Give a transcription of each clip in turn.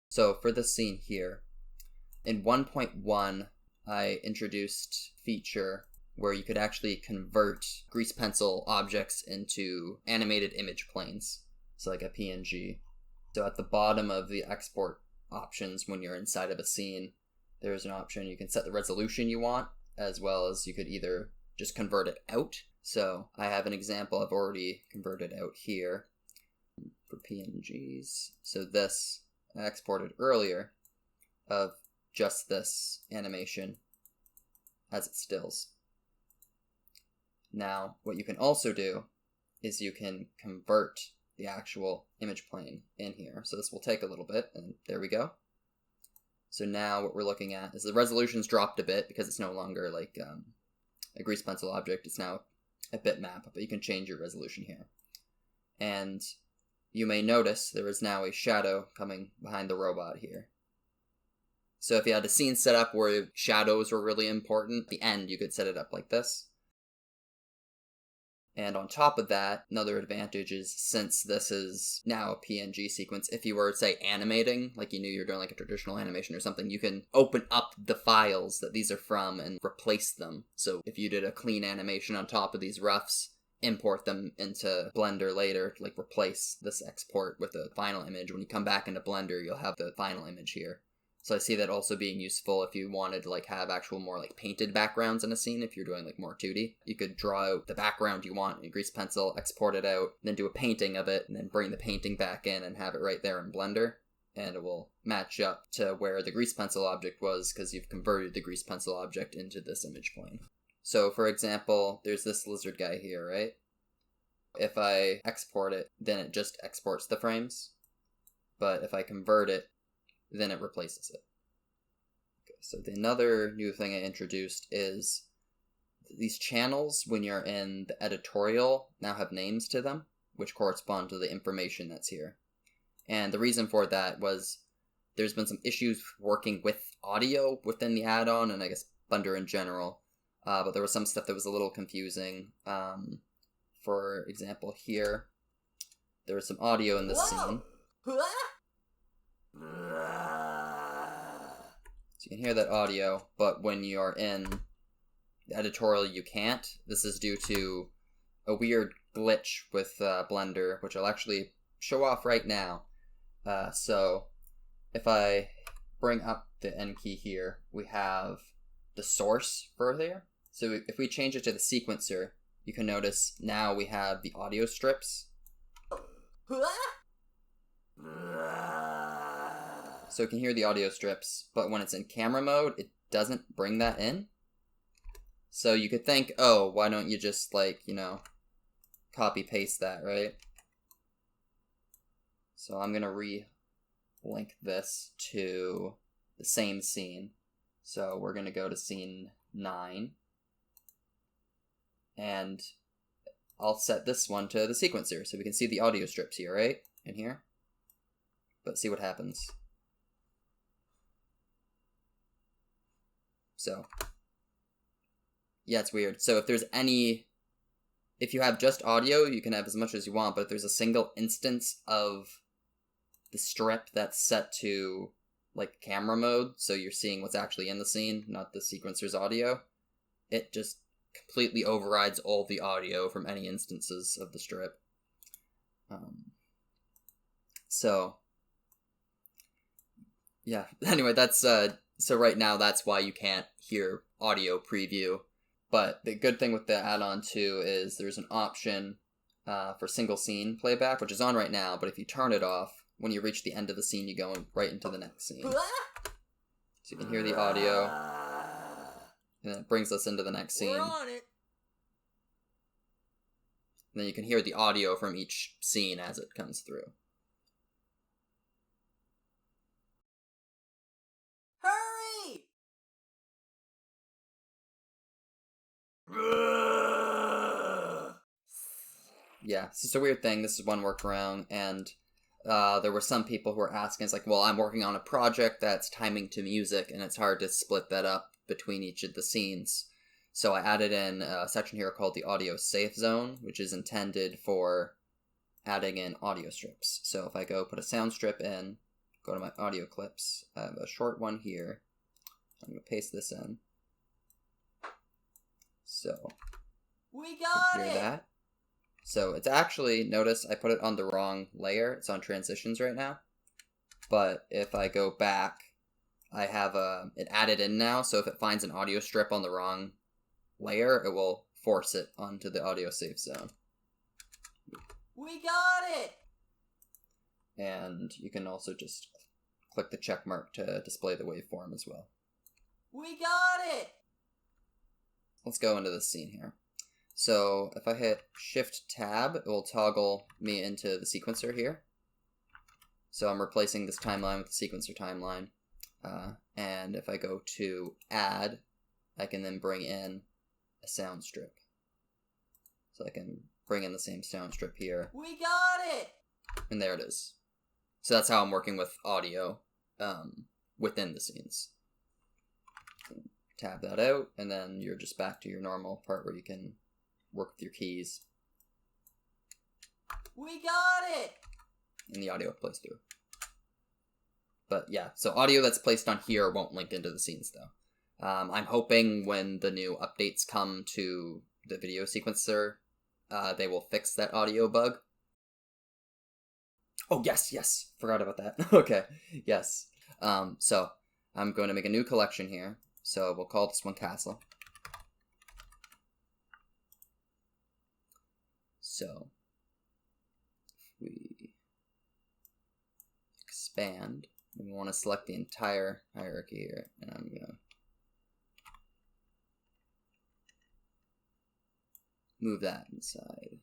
So for this scene here, in 1.1, I introduced a feature where you could actually convert grease pencil objects into animated image planes, so like a PNG. So at the bottom of the export options when you're inside of a scene, there's an option you can set the resolution you want, as well as you could either just convert it out. So I have an example I've already converted out here for PNGs. So this I exported earlier of just this animation as it stills. Now, what you can also do is you can convert the actual image plane in here. So this will take a little bit, and there we go. So now what we're looking at is the resolution's dropped a bit because it's no longer like a grease pencil object. It's now a bitmap, but you can change your resolution here. And you may notice there is now a shadow coming behind the robot here. So if you had a scene set up where shadows were really important, at the end you could set it up like this. And on top of that, another advantage is since this is now a PNG sequence, if you were, say, animating, like you knew you were doing like a traditional animation or something, you can open up the files that these are from and replace them. So if you did a clean animation on top of these roughs, import them into Blender later, like replace this export with the final image. When you come back into Blender, you'll have the final image here. So I see that also being useful if you wanted to like have actual more like painted backgrounds in a scene. If you're doing like more 2D, you could draw out the background you want in grease pencil, export it out, then do a painting of it, and then bring the painting back in and have it right there in Blender. And it will match up to where the grease pencil object was because you've converted the grease pencil object into this image plane. So for example, there's this lizard guy here, right? If I export it, then it just exports the frames. But if I convert it, then it replaces it. Okay, so another new thing I introduced is these channels, when you're in the editorial, now have names to them, which correspond to the information that's here. And the reason for that was there's been some issues working with audio within the add-on, and I guess Blender in general, but there was some stuff that was a little confusing. For example, here, there was some audio in this scene. So you can hear that audio, but when you're in the editorial, you can't. This is due to a weird glitch with Blender, which I'll actually show off right now. So if I bring up the N key here, we have the source for there. So if we change it to the sequencer, you can notice now we have the audio strips. So you can hear the audio strips, but when it's in camera mode, it doesn't bring that in. So you could think, oh, why don't you just, like, you know, copy paste that, right? So I'm going to re-link this to the same scene. So we're going to go to scene 9. And I'll set this one to the sequencer, so we can see the audio strips here, right? In here. But see what happens. So, yeah, it's weird. So if you have just audio, you can have as much as you want, but if there's a single instance of the strip that's set to, like, camera mode, so you're seeing what's actually in the scene, not the sequencer's audio, it just completely overrides all the audio from any instances of the strip. So, yeah, anyway, that's, so right now that's why you can't hear audio preview. But the good thing with the add-on too is there's an option for single scene playback, which is on right now, but if you turn it off, when you reach the end of the scene, you go right into the next scene. So you can hear the audio, and then it brings us into the next scene. We're on it. And then you can hear the audio from each scene as it comes through. Hurry! Yeah, it's just a weird thing. This is one workaround, and there were some people who were asking, it's like, well, I'm working on a project that's timing to music, and it's hard to split that up between each of the scenes. So I added in a section here called the audio safe zone, which is intended for adding in audio strips. So if I go put a sound strip in, go to my audio clips. I have a short one here. I'm going to paste this in. So, We got hear it! that. So it's actually, notice I put it on the wrong layer. It's on transitions right now. But if I go back, I have it added in now. So if it finds an audio strip on the wrong layer, it will force it onto the audio safe zone. We got it! And you can also just click the check mark to display the waveform as well. We got it! Let's go into this scene here. So if I hit Shift Tab, it will toggle me into the sequencer here. So I'm replacing this timeline with the sequencer timeline. And if I go to Add, I can then bring in a sound strip. So I can bring in the same sound strip here. We got it! And there it is. So that's how I'm working with audio within the scenes. Tab that out, and then you're just back to your normal part where you can work with your keys. We got it! And the audio plays through. But yeah, so audio that's placed on here won't link into the scenes though. I'm hoping when the new updates come to the video sequencer, they will fix that audio bug. Oh, yes, forgot about that. Okay, yes. So I'm going to make a new collection here. So we'll call this one Castle. So if we expand, we want to select the entire hierarchy here, and I'm going to move that inside.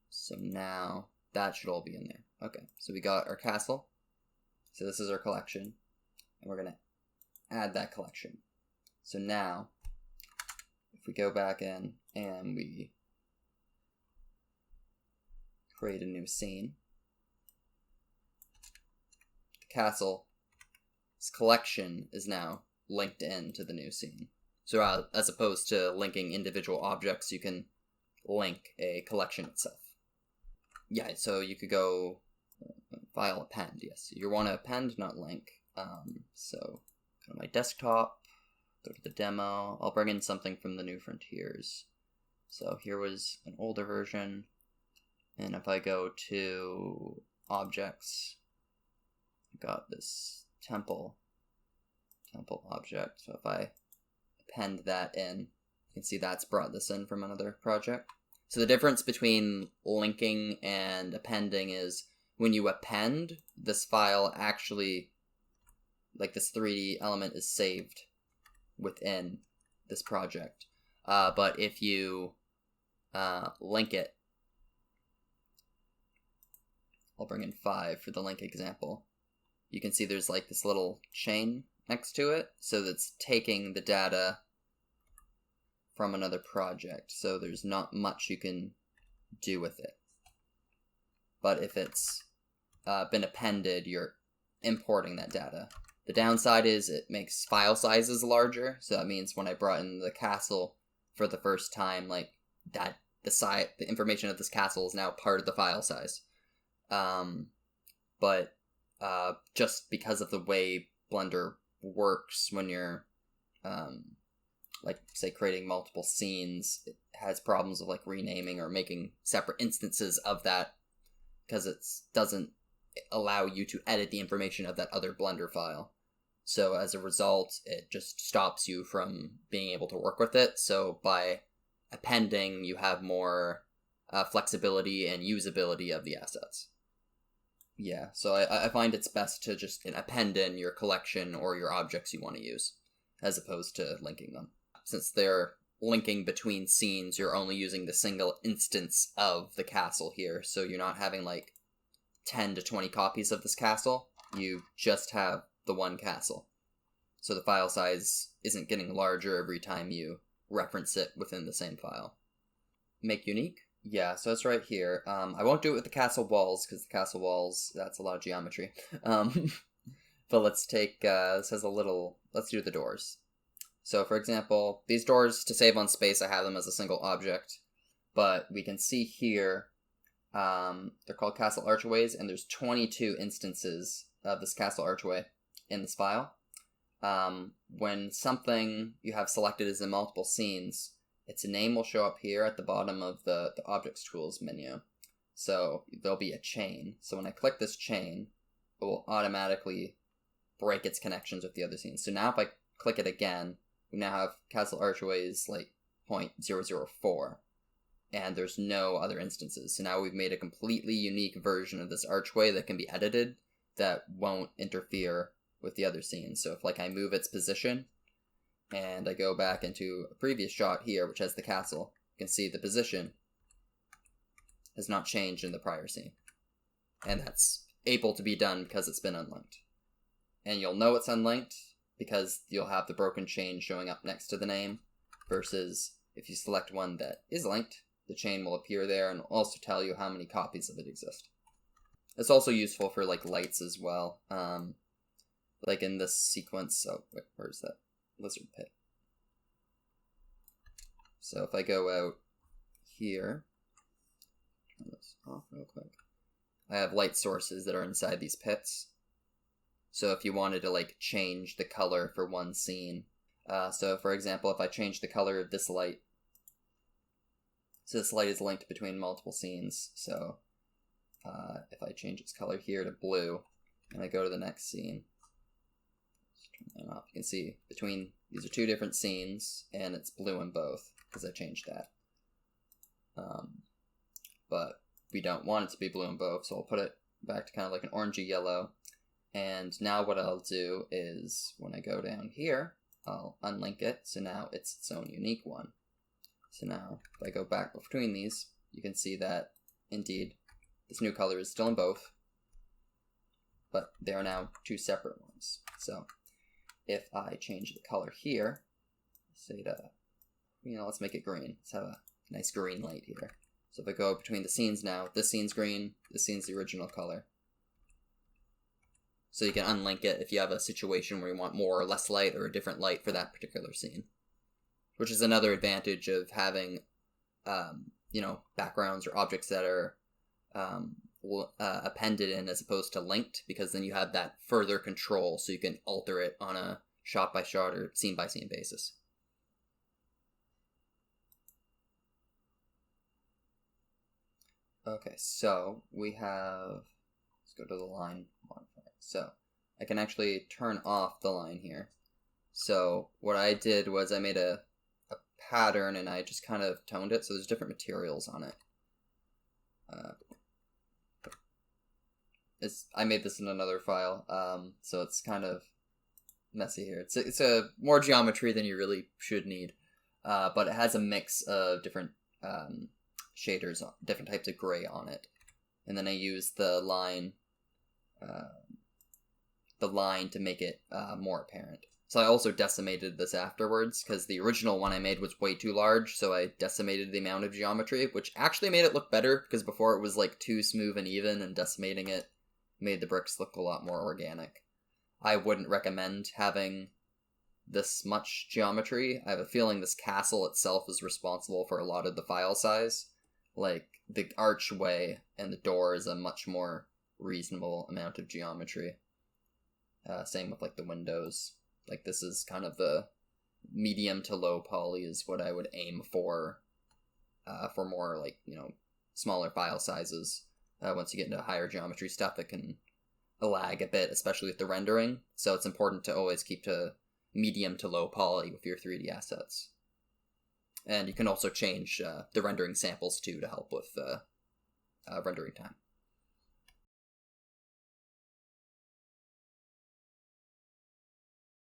So now that should all be in there. Okay, so we got our castle. So this is our collection, and we're going to add that collection. So now, if we go back in and we create a new scene, the castle's collection is now linked into the new scene. So as opposed to linking individual objects, you can link a collection itself. Yeah, so you could go file append, yes. You want to append, not link. So go to my desktop, go to the demo. I'll bring in something from the New Frontiers. So here was an older version. And if I go to objects, I got this temple object. So if I append that in, you can see that's brought this in from another project. So the difference between linking and appending is when you append, this file actually, like this 3D element is saved within this project. But if you link it, I'll bring in 5 for the link example. You can see there's like this little chain next to it. So that's taking the data from another project. So there's not much you can do with it. But if it's been appended, you're importing that data. The downside is it makes file sizes larger. So that means when I brought in the castle for the first time, like that the information of this castle is now part of the file size. But just because of the way Blender works when you're like say creating multiple scenes, it has problems of like renaming or making separate instances of that because it doesn't allow you to edit the information of that other Blender file. So as a result, it just stops you from being able to work with it. So by appending, you have more flexibility and usability of the assets. Yeah, so I find it's best to just append in your collection or your objects you want to use, as opposed to linking them. Since they're linking between scenes, you're only using the single instance of the castle here, so you're not having like 10 to 20 copies of this castle, you just have the one castle. So the file size isn't getting larger every time you reference it within the same file. Make unique? Yeah, so it's right here. I won't do it with the castle walls, because the castle walls, that's a lot of geometry. But let's take, this has a little, let's do the doors. So for example, these doors, to save on space, I have them as a single object. But we can see here They're called castle archways, and there's 22 instances of this castle archway in this file. When something you have selected is in multiple scenes, its name will show up here at the bottom of the Objects Tools menu. So there'll be a chain. So when I click this chain, it will automatically break its connections with the other scenes. So now if I click it again, we now have castle archways like 0.004. And there's no other instances. So now we've made a completely unique version of this archway that can be edited that won't interfere with the other scenes. So if like I move its position and I go back into a previous shot here, which has the castle, you can see the position has not changed in the prior scene. And that's able to be done because it's been unlinked. And you'll know it's unlinked because you'll have the broken chain showing up next to the name, versus if you select one that is linked, the chain will appear there and also tell you how many copies of it exist. It's also useful for like lights as well. Like in this sequence, where's that lizard pit? So if I go out here, turn this off real quick. I have light sources that are inside these pits. So if you wanted to like change the color for one scene, so for example, if I change the color of this light, so this light is linked between multiple scenes, so if I change its color here to blue, and I go to the next scene, turn that off, you can see between, these are two different scenes, and it's blue in both, because I changed that. But we don't want it to be blue in both, so I'll put it back to kind of like an orangey yellow. And now what I'll do is, when I go down here, I'll unlink it, so now it's its own unique one. So now, if I go back between these, you can see that, indeed, this new color is still in both, but they are now two separate ones. So, if I change the color here, say to, let's make it green. Let's have a nice green light here. So if I go between the scenes now, this scene's green, this scene's the original color. So you can unlink it if you have a situation where you want more or less light or a different light for that particular scene. Which is another advantage of having, backgrounds or objects that are appended in as opposed to linked, because then you have that further control so you can alter it on a shot-by-shot or scene-by-scene basis. Okay, so we have, let's go to the line modifier. So I can actually turn off the line here. So what I did was I made a pattern and I just kind of toned it, so there's different materials on it. I made this in another file, so it's kind of messy here. It's a more geometry than you really should need, but it has a mix of different shaders, different types of gray on it, and then I used the line to make it more apparent. So I also decimated this afterwards, because the original one I made was way too large, so I decimated the amount of geometry, which actually made it look better, because before it was like too smooth and even, and decimating it made the bricks look a lot more organic. I wouldn't recommend having this much geometry. I have a feeling this castle itself is responsible for a lot of the file size. Like, the archway and the door is a much more reasonable amount of geometry. Same with like the windows. Like, this is kind of the medium to low poly is what I would aim for more like, smaller file sizes. Once you get into higher geometry stuff, it can lag a bit, especially with the rendering. So it's important to always keep to medium to low poly with your 3D assets. And you can also change the rendering samples too to help with rendering time.